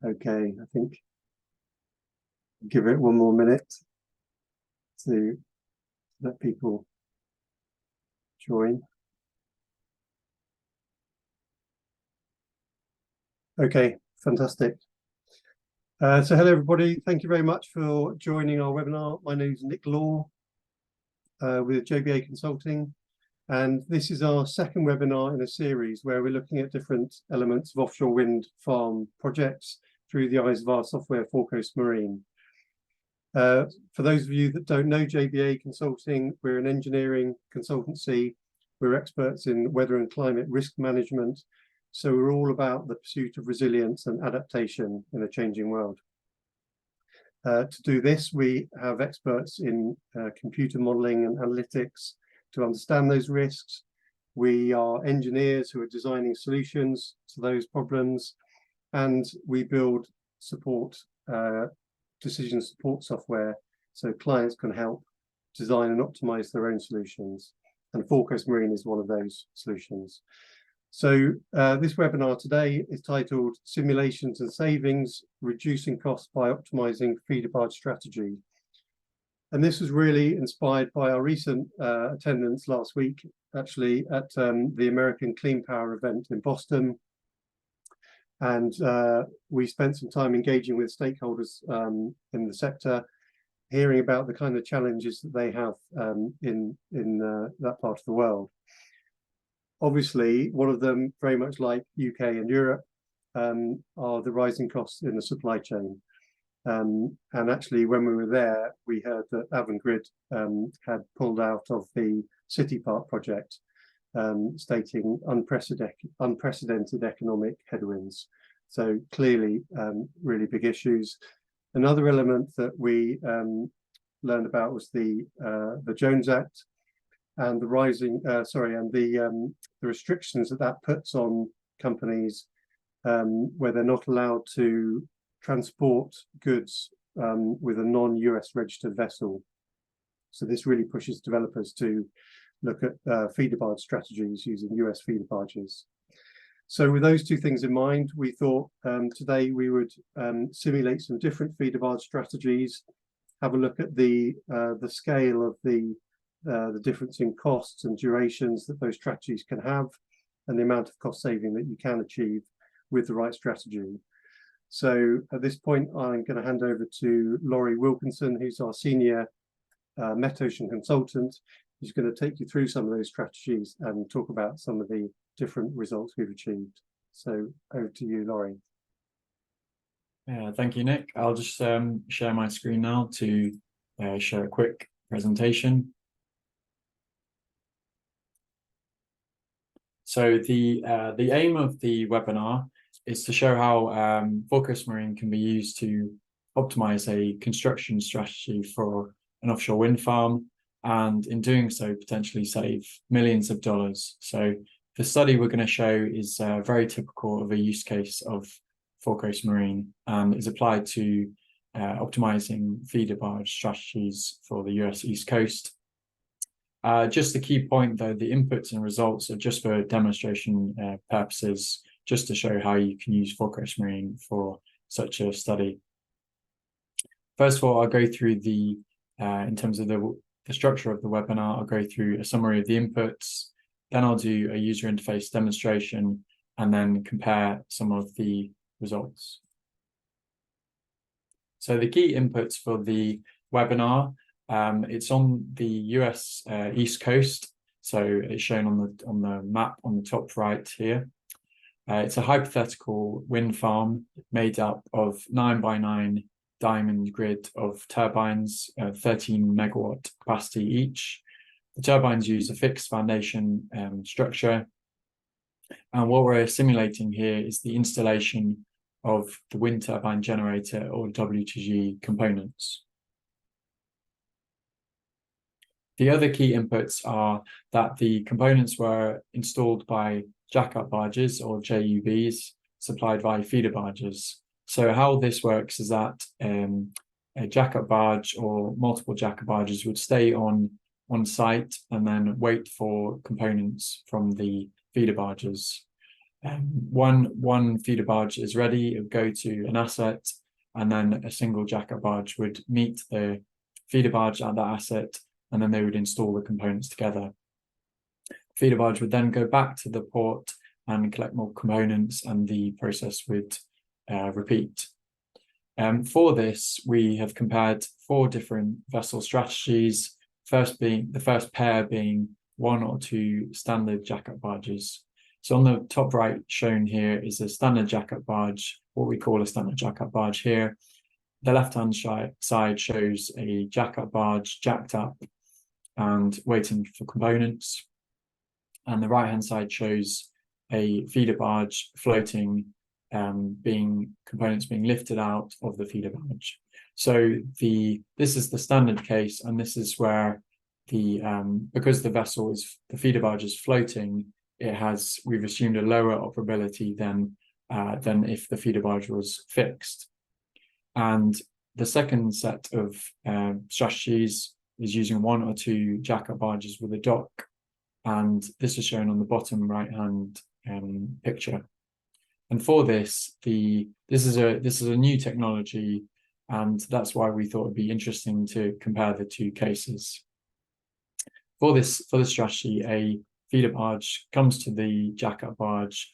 Okay, I think give it one more minute to let people join. Okay, fantastic. So hello everybody, thank you very much for joining our webinar. My name is Nick Law with JBA Consulting, and this is our second webinar in a series where we're looking at different elements of offshore wind farm projects through the eyes of our software ForeCoast Marine. For those of you that don't know JBA Consulting, we're an engineering consultancy. We're experts in weather and climate risk management. So we're all about the pursuit of resilience and adaptation in a changing world. To do this, we have experts in computer modeling and analytics to understand those risks. We are engineers who are designing solutions to those problems, and we build support, decision support software so clients can help design and optimize their own solutions. And ForeCoast Marine is one of those solutions. So this webinar today is titled Simulations and Savings, Reducing Costs by Optimizing Feeder Barge Strategy. And this was really inspired by our recent attendance last week, actually, at the American Clean Power event in Boston. And we spent some time engaging with stakeholders in the sector, hearing about the kind of challenges that they have in that part of the world. Obviously, one of them, very much like UK and Europe, are the rising costs in the supply chain. And actually, when we were there, we heard that Avangrid had pulled out of the City Park project, stating unprecedented economic headwinds. So clearly, really big issues. Another element that we learned about was the Jones Act, and the rising, the restrictions that puts on companies where they're not allowed to transport goods with a non-US registered vessel. So this really pushes developers to look at feeder barge strategies using US feeder barges. So with those two things in mind, we thought today we would simulate some different feeder barge strategies, have a look at the scale of the difference in costs and durations that those strategies can have, and the amount of cost saving that you can achieve with the right strategy. So at this point, I'm going to hand over to Laurie Wilkinson, who's our senior metocean consultant, who's going to take you through some of those strategies and talk about some of the different results we've achieved. So over to you, Laurie. Thank you, Nick. I'll just share my screen now to show a quick presentation. So the aim of the webinar is to show how ForeCoast Marine can be used to optimize a construction strategy for an offshore wind farm, and in doing so, potentially save millions of dollars. So the study we're going to show is very typical of a use case of ForeCoast Marine and is applied to optimizing feeder barge strategies for the US East Coast. Just the key point, though, the inputs and results are just for demonstration purposes, just to show how you can use ForeCoast Marine for such a study. First of all, I'll go through the, in terms of the structure of the webinar, I'll go through a summary of the inputs, then I'll do a user interface demonstration, and then compare some of the results. So the key inputs for the webinar, it's on the US East Coast, so it's shown on the map on the top right here. It's a hypothetical wind farm made up of 9x9 diamond grid of turbines, 13 megawatt capacity each. The turbines use a fixed foundation structure, and what we're simulating here is the installation of the wind turbine generator or W2G components. The other key inputs are that the components were installed by jack-up barges or JUBs supplied by feeder barges. So how this works is that a jack-up barge or multiple jack-up barges would stay on site and then wait for components from the feeder barges. one feeder barge is ready, it would go to an asset, and then a single jack-up barge would meet the feeder barge at that asset, and then they would install the components together. Feeder barge would then go back to the port and collect more components, and the process would repeat. For this, we have compared 4 different vessel strategies. The first pair being 1 or 2 standard jack-up barges. So on the top right shown here is a standard jack-up barge, what we call a standard jack-up barge here. The left-hand side shows a jack-up barge jacked up and waiting for components. And the right-hand side shows a feeder barge floating, components being lifted out of the feeder barge. So this is the standard case, and this is where because the feeder barge is floating, we've assumed a lower operability than if the feeder barge was fixed. And the second set of strategies is using 1 or 2 jack-up barges with a dock, and this is shown on the bottom right-hand picture. And for this, this is a new technology, and that's why we thought it'd be interesting to compare the 2 cases. For this strategy, a feeder barge comes to the jack-up barge,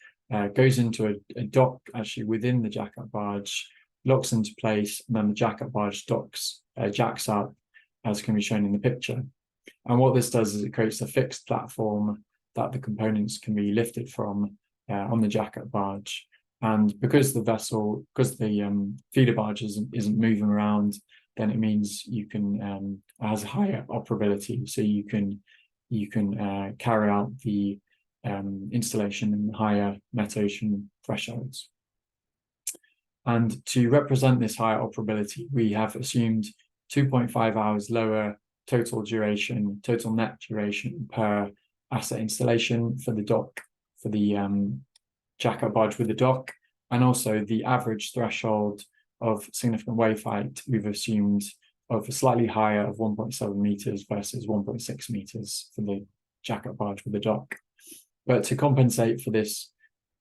goes into a dock actually within the jack-up barge, locks into place, and then the jack-up barge jacks up, as can be shown in the picture. And what this does is it creates a fixed platform that the components can be lifted from on the jack-up barge. And because the feeder barge isn't moving around, then it means it has a higher operability, so you can carry out the installation in higher metocean thresholds. And to represent this higher operability, we have assumed 2.5 hours lower total net duration per asset installation for the jack-up barge with the dock, and also the average threshold of significant wave height we've assumed of a slightly higher of 1.7 meters versus 1.6 meters for the jack-up barge with the dock. But to compensate for this,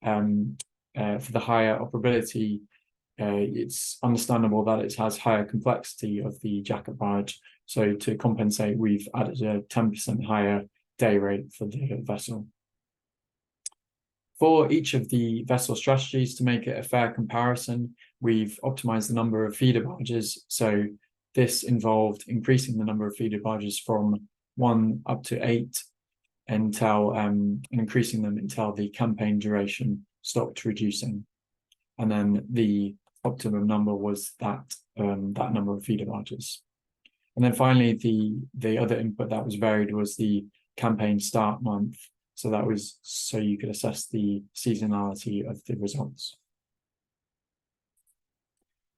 for the higher operability, it's understandable that it has higher complexity of the jack-up barge. So to compensate, we've added a 10% higher day rate for the vessel. For each of the vessel strategies, to make it a fair comparison, we've optimized the number of feeder barges. So this involved increasing the number of feeder barges from 1 up to 8 until increasing them until the campaign duration stopped reducing. And then the optimum number was that number of feeder barges. And then finally, the other input that was varied was the campaign start month. So that was so you could assess the seasonality of the results.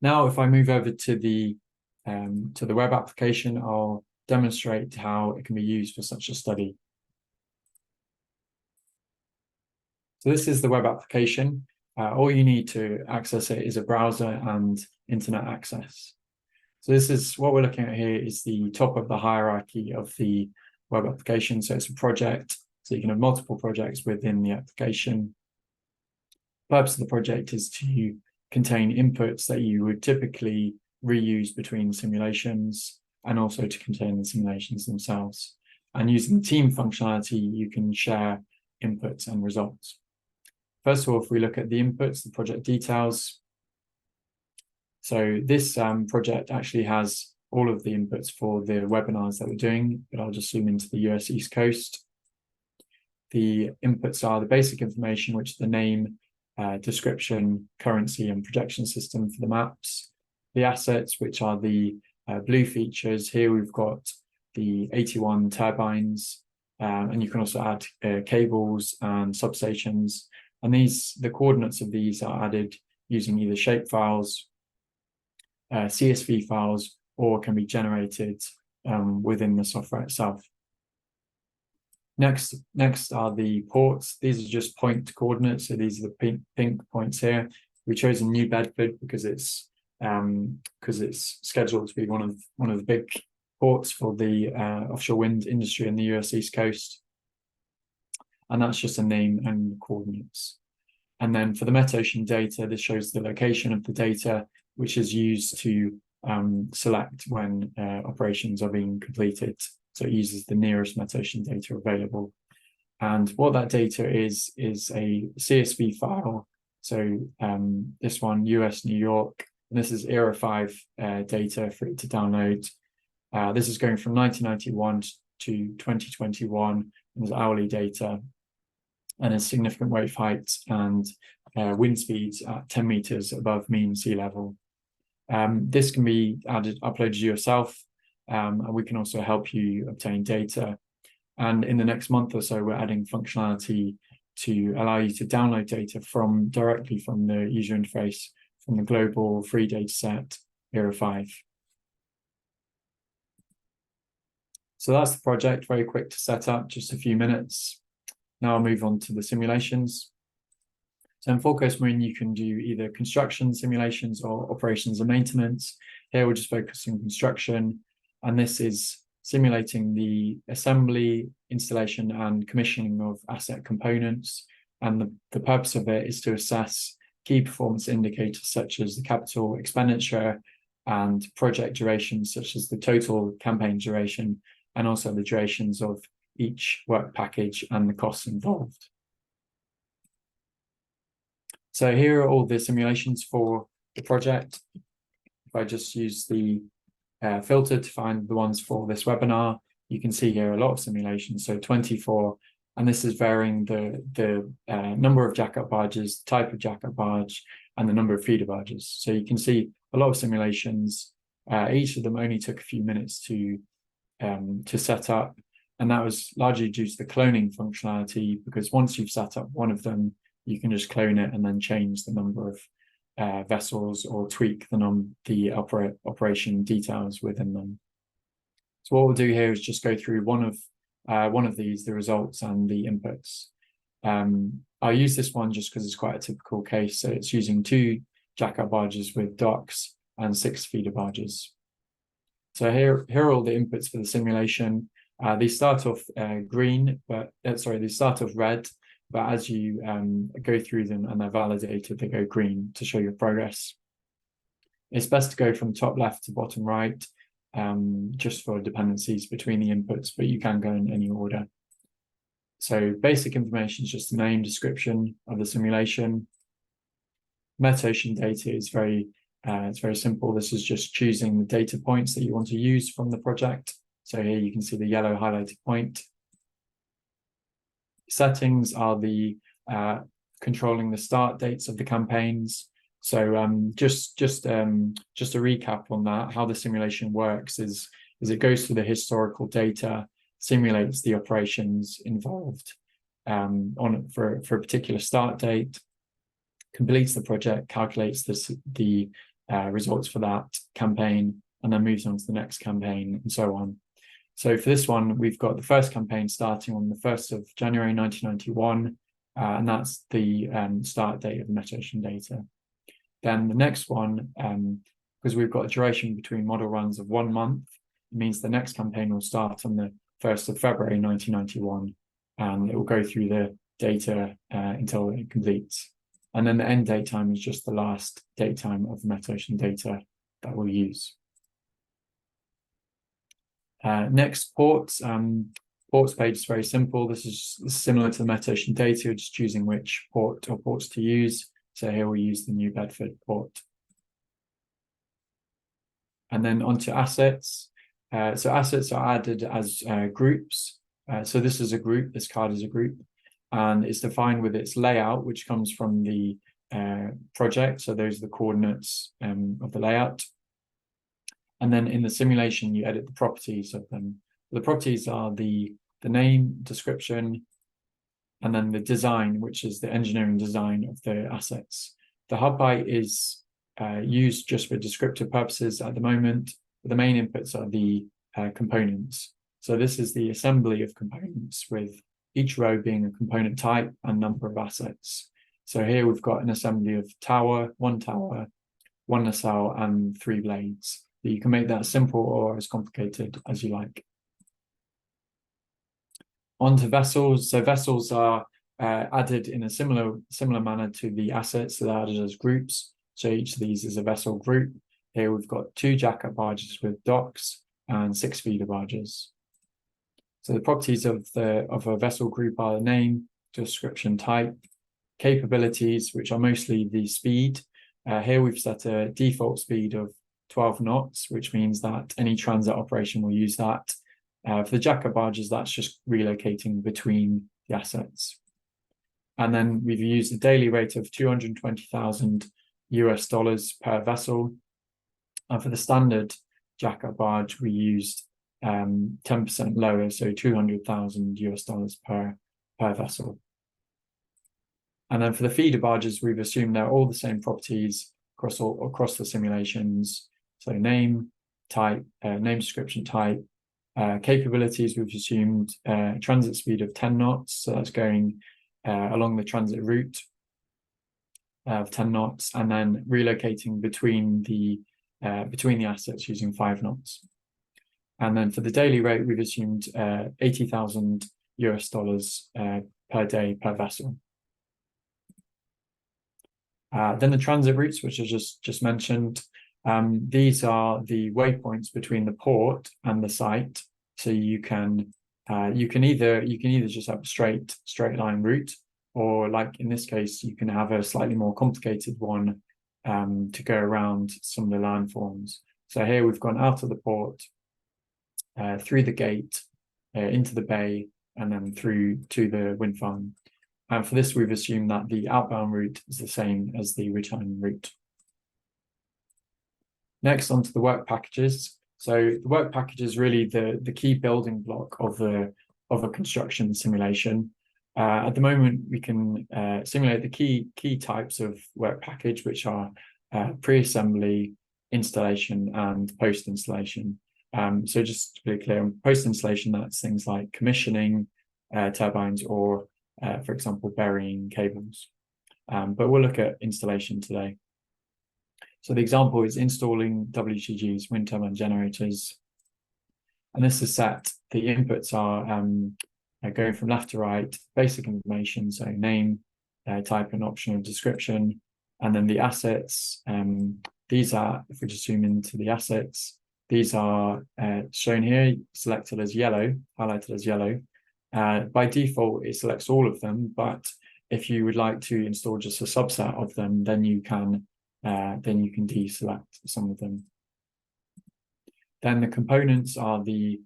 Now, if I move over to the web application, I'll demonstrate how it can be used for such a study. So this is the web application. All you need to access it is a browser and internet access. So this is what we're looking at here is the top of the hierarchy of the web application. So it's a project. So you can have multiple projects within the application. The purpose of the project is to contain inputs that you would typically reuse between simulations, and also to contain the simulations themselves. And using the team functionality, you can share inputs and results. First of all, if we look at the inputs, the project details. So this project actually has all of the inputs for the webinars that we're doing, but I'll just zoom into the US East Coast. The inputs are the basic information, which is the name, description, currency, and projection system for the maps. The assets, which are the blue features. Here we've got the 81 turbines, and you can also add cables and substations. And the coordinates of these are added using either shapefiles, CSV files, or can be generated within the software itself. Next are the ports. These are just point coordinates. So these are the pink points here. We chose New Bedford because it's scheduled to be one of the big ports for the offshore wind industry in the US East Coast. And that's just a name and coordinates. And then for the metocean data, this shows the location of the data, which is used to select when operations are being completed. So it uses the nearest metocean data available. And what that data is a CSV file. So this one, US, New York, and this is ERA 5 data for it to download. This is going from 1991 to 2021, and there's hourly data, and a significant wave height and wind speeds at 10 meters above mean sea level. This can be uploaded yourself, and we can also help you obtain data. And in the next month or so, we're adding functionality to allow you to download data directly from the user interface from the global free data set ERA 5. So that's the project, very quick to set up, just a few minutes. Now I'll move on to the simulations. So in ForeCoast Marine, you can do either construction simulations or operations and maintenance. Here we're just focusing on construction, and this is simulating the assembly, installation, and commissioning of asset components. And the purpose of it is to assess key performance indicators such as the capital expenditure and project durations, such as the total campaign duration, and also the durations of each work package and the costs involved. So here are all the simulations for the project. If I just use the filter to find the ones for this webinar, you can see here a lot of simulations, so 24, and this is varying the number of jack-up barges, type of jack-up barge, and the number of feeder barges. So you can see a lot of simulations. Each of them only took a few minutes to set up, and that was largely due to the cloning functionality, because once you've set up one of them, you can just clone it and then change the number of vessels or tweak the operation details within them. So what we'll do here is just go through one of these, the results and the inputs. I'll use this one just because it's quite a typical case. So it's using 2 jack-up barges with docks and 6 feeder barges. So here are all the inputs for the simulation. They start off green, but they start off red. But as you go through them and they're validated, they go green to show your progress. It's best to go from top left to bottom right, just for dependencies between the inputs, but you can go in any order. So basic information is just the name, description of the simulation. Metocean data is it's very simple. This is just choosing the data points that you want to use from the project. So here you can see the yellow highlighted point. Settings are the controlling the start dates of the campaigns. So just a recap on that, how the simulation works is it goes through the historical data, simulates the operations involved for a particular start date, completes the project, calculates the results for that campaign, and then moves on to the next campaign, and so on. So for this one, we've got the first campaign starting on the 1st of January 1991, and that's the start date of the metocean data. Then the next one, because we've got a duration between model runs of 1 month, it means the next campaign will start on the 1st of February 1991, and it will go through the data until it completes. And then the end date time is just the last date time of the metocean data that we'll use. Next, ports. Ports page is very simple. This is similar to the metocean data, just choosing which port or ports to use. So here we use the New Bedford port. And then onto assets. So assets are added as groups. So this is a group, this card is a group, and it's defined with its layout, which comes from the project. So those are the coordinates of the layout. And then in the simulation, you edit the properties of them. The properties are the name, description, and then the design, which is the engineering design of the assets. The hub height is used just for descriptive purposes at the moment, but the main inputs are the components. So this is the assembly of components, with each row being a component type and number of assets. So here we've got an assembly of one tower, one nacelle, and 3 blades. You can make that simple or as complicated as you like. On to vessels. So vessels are added in a similar manner to the assets, so they're added as groups. So each of these is a vessel group. Here we've got 2 jack-up barges with docks and 6 feeder barges. So the properties of a vessel group are the name, description, type, capabilities, which are mostly the speed. Here we've set a default speed of 12 knots, which means that any transit operation will use that. For the jack-up barges, that's just relocating between the assets. And then we've used a daily rate of $220,000 per vessel. And for the standard jack-up barge, we used 10% lower, so $200,000 per vessel. And then for the feeder barges, we've assumed they're all the same properties across the simulations. So name, type, name, description, type, capabilities. We've assumed transit speed of 10 knots, so that's going along the transit route of 10 knots, and then relocating between the assets using 5 knots. And then for the daily rate, we've assumed $80,000 per day per vessel. Then the transit routes, which I just mentioned, these are the waypoints between the port and the site. So you can either just have a straight line route, or like in this case, you can have a slightly more complicated one to go around some of the landforms. So here we've gone out of the port, through the gate, into the bay, and then through to the wind farm. And for this, we've assumed that the outbound route is the same as the return route. Next, onto the work packages. So the work package is really the key building block of a construction simulation. At the moment, we can simulate the key types of work package, which are pre-assembly, installation, and post-installation. So just to be clear, on post-installation, that's things like commissioning turbines, or for example, burying cables. But we'll look at installation today. So the example is installing WTGs, wind turbine generators. And this is set. The inputs are going from left to right, basic information, so name, type, and optional description. And then the assets, these are, if we just zoom into the assets, these are shown here, selected as yellow, highlighted as yellow. By default, it selects all of them, but if you would like to install just a subset of them, then you can deselect some of them. Then the components are the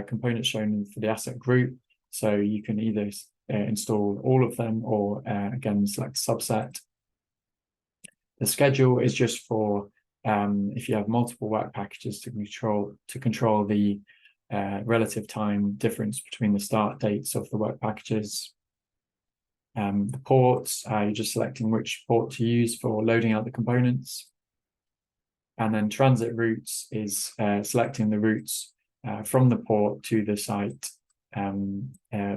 components shown for the asset group. So you can either install all of them, or again, select a subset. The schedule is just for if you have multiple work packages to control the relative time difference between the start dates of the work packages. The ports, you're just selecting which port to use for loading out the components. And then transit routes is selecting the routes from the port to the site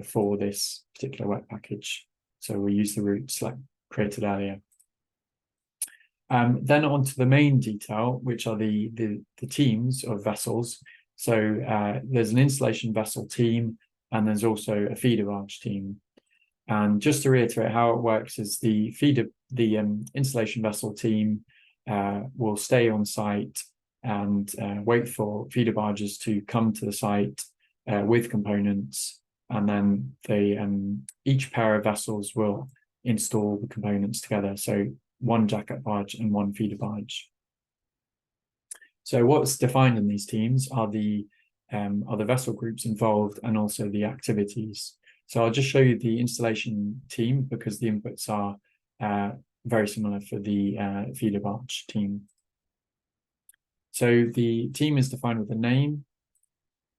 for this particular work package. So we use the route created earlier. Then on to the main detail, which are the teams of vessels. So there's an installation vessel team, and there's also a feeder barge team. And just to reiterate how it works is the installation vessel team will stay on site and wait for feeder barges to come to the site with components, and then each pair of vessels will install the components together. So one jack-up barge and one feeder barge. So what's defined in these teams are the vessel groups involved, and also the activities. So I'll just show you the installation team, because the inputs are very similar for the feeder barge team. So the team is defined with a name,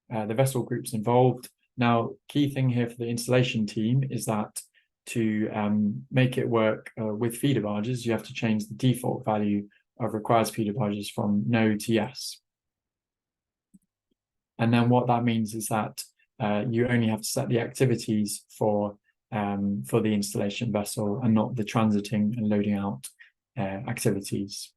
the vessel groups involved. Now, key thing here for the installation team is that to make it work with feeder barges, you have to change the default value of requires feeder barges from no to yes. And then what that means is that you only have to set the activities for the installation vessel, and not the transiting and loading out activities.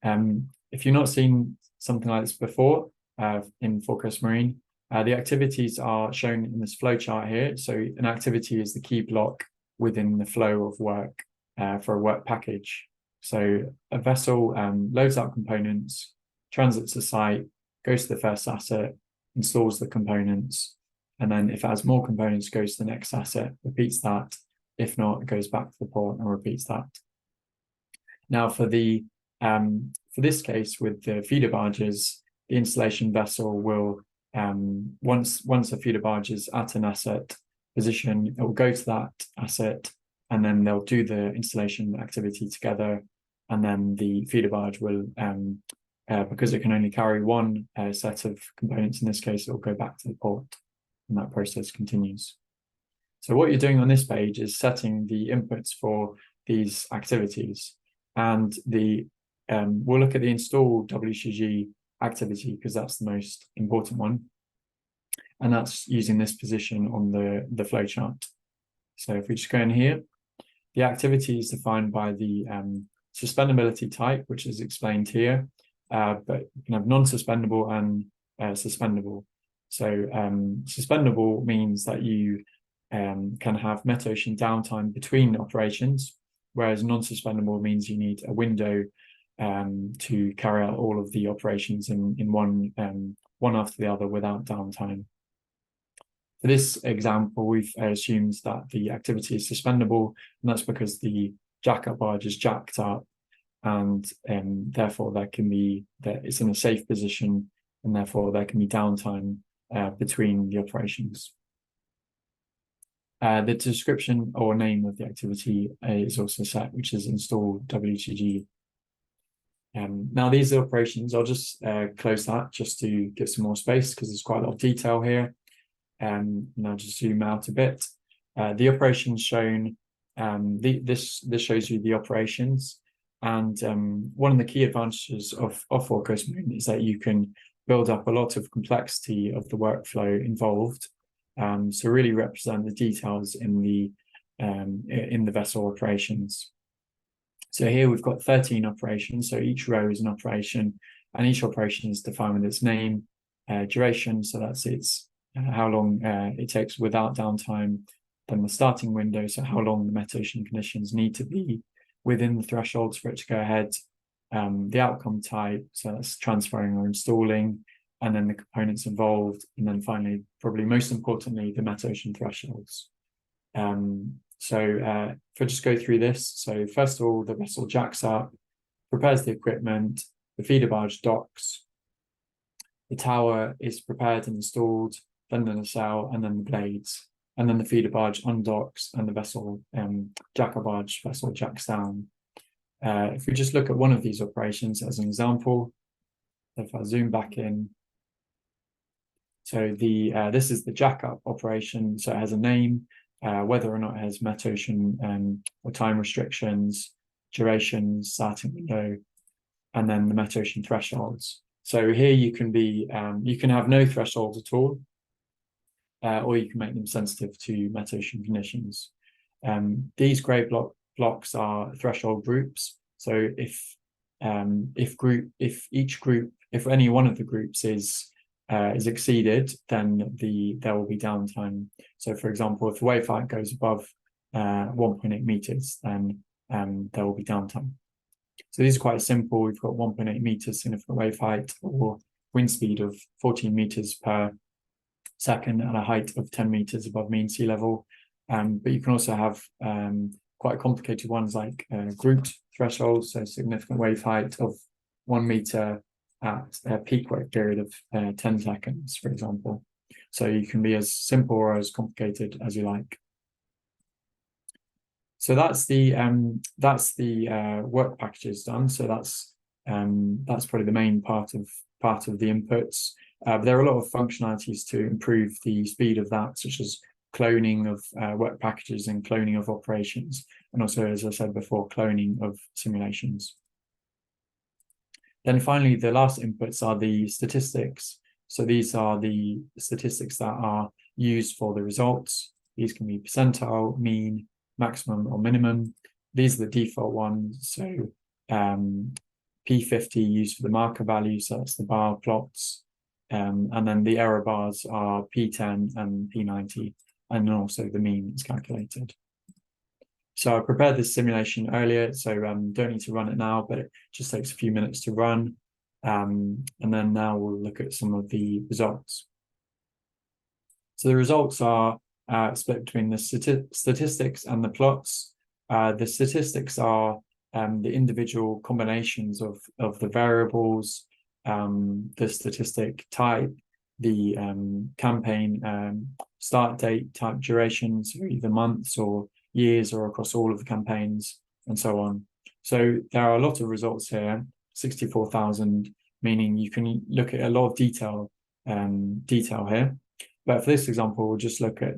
If you've not seen something like this before in ForeCoast Marine, The activities are shown in this flow chart here. So an activity is the key block within the flow of work for a work package. So a vessel loads up components, transits a site, goes to the first asset, installs the components, and then if it has more components, goes to the next asset, repeats that. If not, it goes back to the port and repeats that. Now for this case with the feeder barges, the installation vessel will once a feeder barge is at an asset position, it will go to that asset, and then they'll do the installation activity together, and then the feeder barge will because it can only carry one set of components, in this case it will go back to the port, and that process continues. So what you're doing on this page is setting the inputs for these activities, and we'll look at the install WCG activity because that's the most important one, and that's using this position on the flow chart. So if we just go in here, the activity is defined by the suspendability type, which is explained here, but you can have non-suspendable and suspendable. So suspendable means that you can have metocean downtime between operations, whereas non-suspendable means you need a window to carry out all of the operations in one after the other without downtime. For this example, we've assumed that the activity is suspendable, and that's because the jack-up barge is jacked up, and therefore it's in a safe position, and therefore there can be downtime between the operations. The description or name of the activity is also set, which is install WCG. Now these are operations. I'll just close that just to get some more space because there's quite a lot of detail here. And I'll just zoom out a bit. The operations shown, this shows you the operations, and one of the key advantages of ForeCoast Marine is that you can build up a lot of complexity of the workflow involved. So really represent the details in the vessel operations. So here we've got 13 operations. So each row is an operation, and each operation is defined with its name, duration. So that's how long it takes without downtime. Then the starting window. So how long the metocean conditions need to be within the thresholds for it to go ahead. The outcome type. So that's transferring or installing. And then the components involved, and then finally, probably most importantly, the metocean thresholds. If I just go through this, so first of all, the vessel jacks up, prepares the equipment, the feeder barge docks, the tower is prepared and installed, then the nacelle, and then the blades, and then the feeder barge undocks, and the vessel jack-up barge vessel jacks down. If we just look at one of these operations as an example, if I zoom back in. So this is the jack-up operation. So it has a name, whether or not it has metocean or time restrictions, duration, starting window, and then the metocean thresholds. So here you can have no thresholds at all, or you can make them sensitive to metocean conditions. These grey blocks are threshold groups. So if any one of the groups is exceeded, then there will be downtime. So for example, if the wave height goes above 1.8 meters, then there will be downtime. So these are quite simple. We've got 1.8 meters significant wave height, or wind speed of 14 meters per second, and a height of 10 meters above mean sea level. But you can also have quite complicated ones like grouped thresholds, so significant wave height of 1 meter at a peak wave period of 10 seconds, for example. So you can be as simple or as complicated as you like. So that's the work packages done. So that's probably the main part of the inputs. There are a lot of functionalities to improve the speed of that, such as cloning of work packages and cloning of operations, and also, as I said before, cloning of simulations. Then finally, the last inputs are the statistics. So these are the statistics that are used for the results. These can be percentile, mean, maximum, or minimum. These are the default ones. So P50 used for the marker value, so that's the bar plots. and then the error bars are P10 and P90, and also the mean is calculated. So I prepared this simulation earlier, so don't need to run it now, but it just takes a few minutes to run. And then now we'll look at some of the results. So the results are split between the statistics and the plots. The statistics are the individual combinations of the variables, the statistic type, the campaign start date, type durations, either months or years or across all of the campaigns, and so on. So there are a lot of results here, 64,000, meaning you can look at a lot of detail here. But for this example, we'll just look at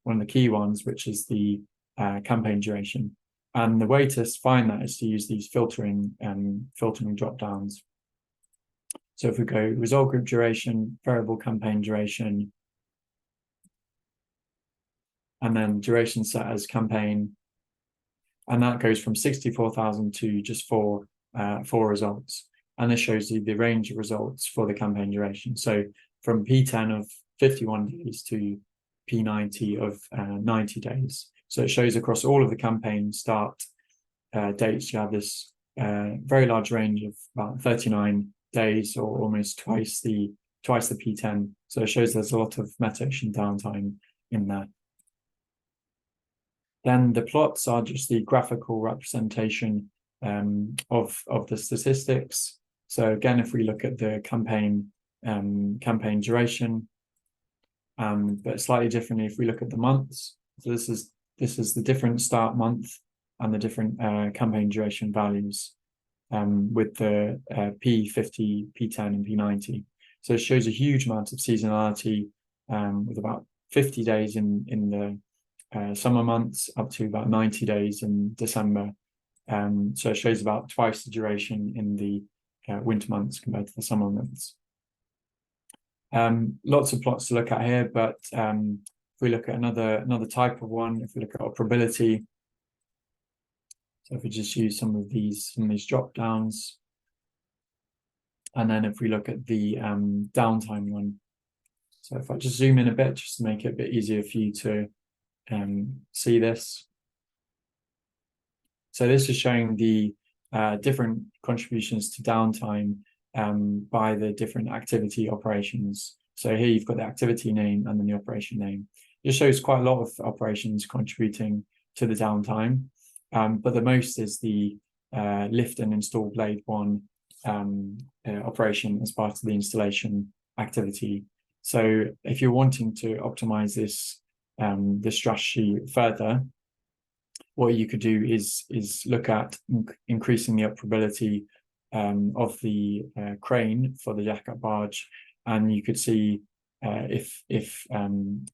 one of the key ones, which is the campaign duration. And the way to find that is to use these filtering drop downs. So if we go result group duration, variable campaign duration, and then duration set as campaign, and that goes from 64,000 to just four results. And this shows you the range of results for the campaign duration. So from P10 of 51 days to P90 of 90 days. So it shows across all of the campaign start dates, you have this very large range of about 39 days, or almost twice the P10. So it shows there's a lot of metocean downtime in there. Then the plots are just the graphical representation of the statistics. So again, if we look at the campaign duration, but slightly differently if we look at the months. So this is the different start month and the different campaign duration values with the P50, P10, and P90. So it shows a huge amount of seasonality with about 50 days in the summer months up to about 90 days in December. So it shows about twice the duration in the winter months compared to the summer months. Lots of plots to look at here, but if we look at another type of one, if we look at operability, so if we just use some of these drop downs, and then if we look at the downtime one, so if I just zoom in a bit just to make it a bit easier for you to see this. So this is showing the different contributions to downtime by the different activity operations. So here you've got the activity name and then the operation name. It shows quite a lot of operations contributing to the downtime, but the most is the lift and install blade one operation as part of the installation activity. So if you're wanting to optimize this strategy further, what you could do is look at increasing the operability of the crane for the jackup barge, and you could see if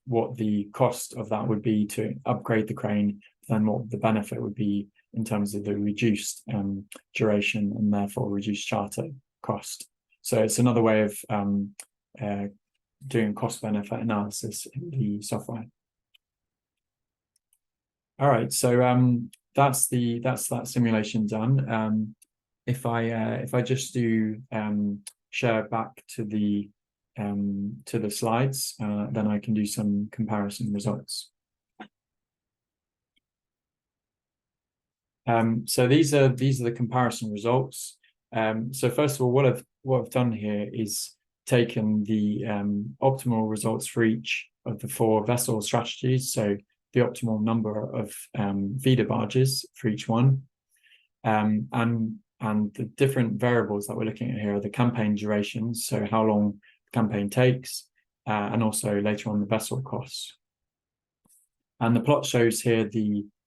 what the cost of that would be to upgrade the crane, then what the benefit would be in terms of the reduced duration and therefore reduced charter cost. So it's another way of doing cost benefit analysis in the software. All right, so that's that simulation done. If I just do share back to the slides, then I can do some comparison results. So these are the comparison results. So first of all, what I've done here is taken the optimal results for each of the 4 vessel strategies. So the optimal number of feeder barges for each one, and the different variables that we're looking at here are the campaign durations, so how long the campaign takes, and also later on the vessel costs. And the plot shows here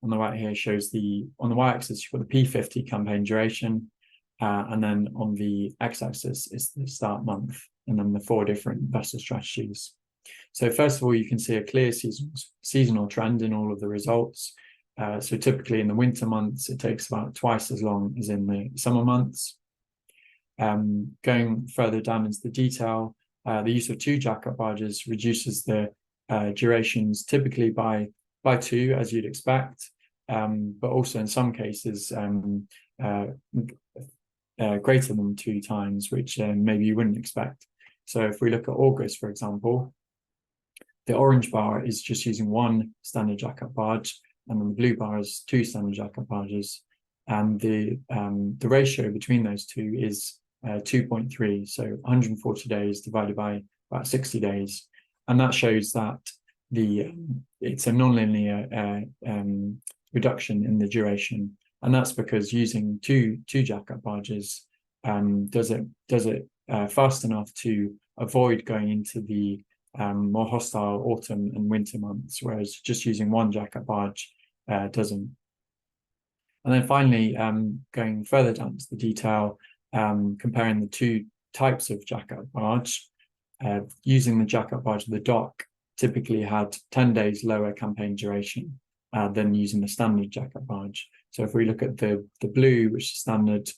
on the right here shows on the y-axis you've got the P50 campaign duration, and then on the x-axis is the start month, and then the 4 different vessel strategies. So first of all, you can see a clear seasonal trend in all of the results. So typically in the winter months, it takes about twice as long as in the summer months. Going further down into the detail, the use of 2 jackup barges reduces the durations typically by 2, as you'd expect, but also in some cases greater than 2 times, which maybe you wouldn't expect. So if we look at August, for example, the orange bar is just using one standard jack-up barge, and then the blue bar is two standard jack-up barges. And the ratio between those two is 2.3, so 140 days divided by about 60 days. And that shows that it's a nonlinear reduction in the duration. And that's because using two jack-up barges does it fast enough to avoid going into the more hostile autumn and winter months, whereas just using one jack-up barge doesn't. And then finally, going further down to the detail, comparing the two types of jack-up barge, using the jack-up barge, the dock typically had 10 days lower campaign duration than using the standard jack-up barge. So if we look at the blue, which is standard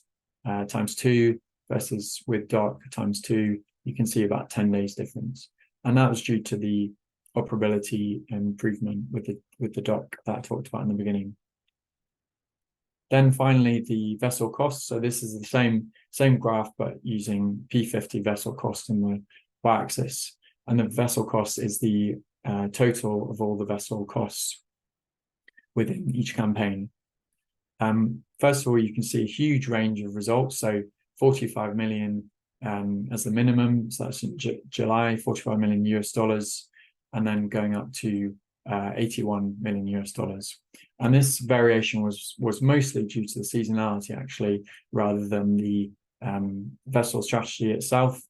×2 versus with dock ×2, you can see about 10 days difference. And that was due to the operability improvement with the dock that I talked about in the beginning. Then finally, the vessel cost. So this is the same graph, but using P50 vessel cost in the y-axis. And the vessel cost is the total of all the vessel costs within each campaign. First of all, you can see a huge range of results. So 45 million as the minimum. So that's in July, $45 million, and then going up to $81 million. And this variation was mostly due to the seasonality, actually, rather than the vessel strategy itself.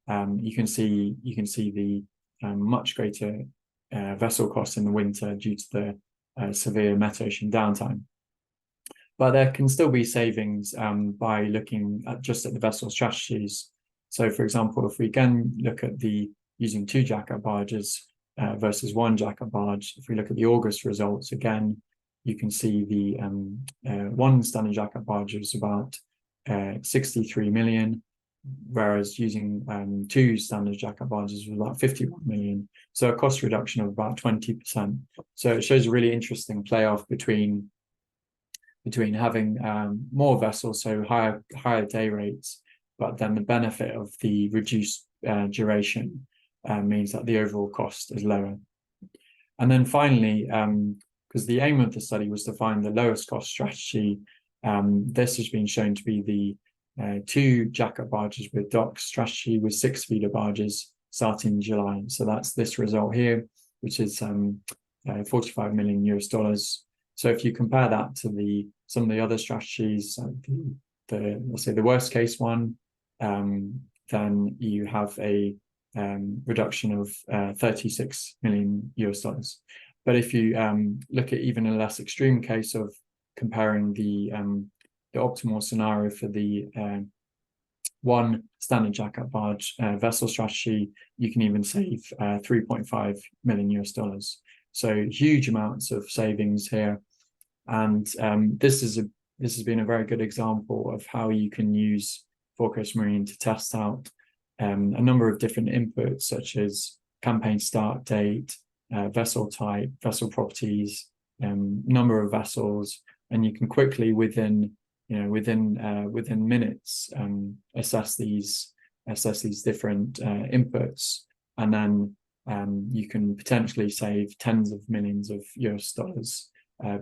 You can see the much greater vessel costs in the winter due to the severe metocean downtime. But there can still be savings by looking at just at the vessel strategies. So, for example, if we again look at using two jack-up barges versus one jack-up barge, if we look at the August results, again, you can see the one standard jack-up barge was about 63 million, whereas using two standard jack-up barges was about 51 million. So a cost reduction of about 20%. So it shows a really interesting playoff between having more vessels, so higher day rates, but then the benefit of the reduced duration means that the overall cost is lower. And then finally, because the aim of the study was to find the lowest cost strategy, this has been shown to be the two jack-up barges with dock strategy with 6 feeder barges starting in July. So that's this result here, which is $45 million. So if you compare that to some of the other strategies, let's say the worst case one, then you have a reduction of $36 million. But if you look at even a less extreme case of comparing the optimal scenario for the one standard jack-up barge vessel strategy, you can even save $3.5 million. So huge amounts of savings here. And this has been a very good example of how you can use ForeCoast Marine to test out a number of different inputs, such as campaign start date, vessel type, vessel properties, number of vessels, and you can quickly within minutes assess these different inputs, and then you can potentially save tens of millions of US dollars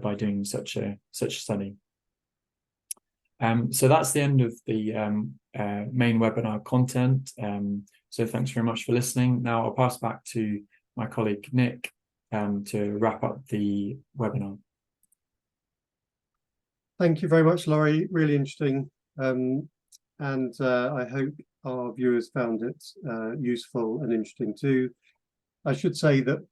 by doing such a study. So that's the end of the main webinar content. So thanks very much for listening. Now I'll pass back to my colleague Nick to wrap up the webinar. Thank you very much, Laurie. Really interesting. And I hope our viewers found it useful and interesting too. I should say that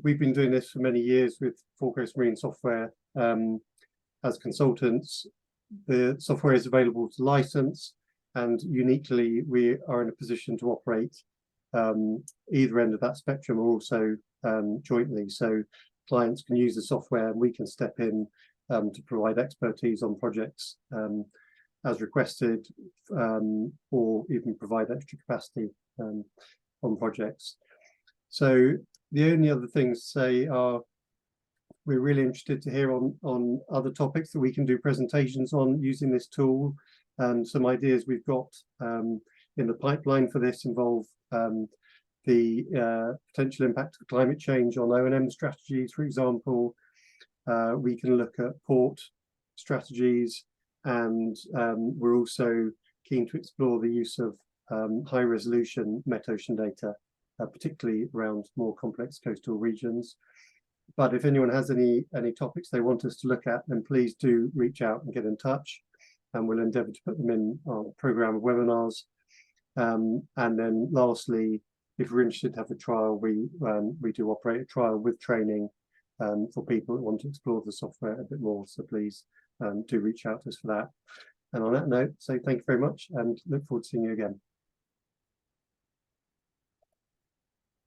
we've been doing this for many years with ForeCoast Marine software as consultants. The software is available to license, and uniquely we are in a position to operate either end of that spectrum, or also jointly. So clients can use the software and we can step in to provide expertise on projects as requested, or even provide extra capacity on projects. So the only other things to say are we're really interested to hear on other topics that we can do presentations on using this tool, and some ideas we've got in the pipeline for this involve the potential impact of climate change on O&M strategies, for example. We can look at port strategies, and we're also keen to explore the use of high resolution metocean data, particularly around more complex coastal regions. But if anyone has any topics they want us to look at, then please do reach out and get in touch, and we'll endeavour to put them in our programme of webinars. And then lastly, if we're interested to have a trial, we do operate a trial with training for people that want to explore the software a bit more. So please do reach out to us for that. And on that note, say thank you very much and look forward to seeing you again.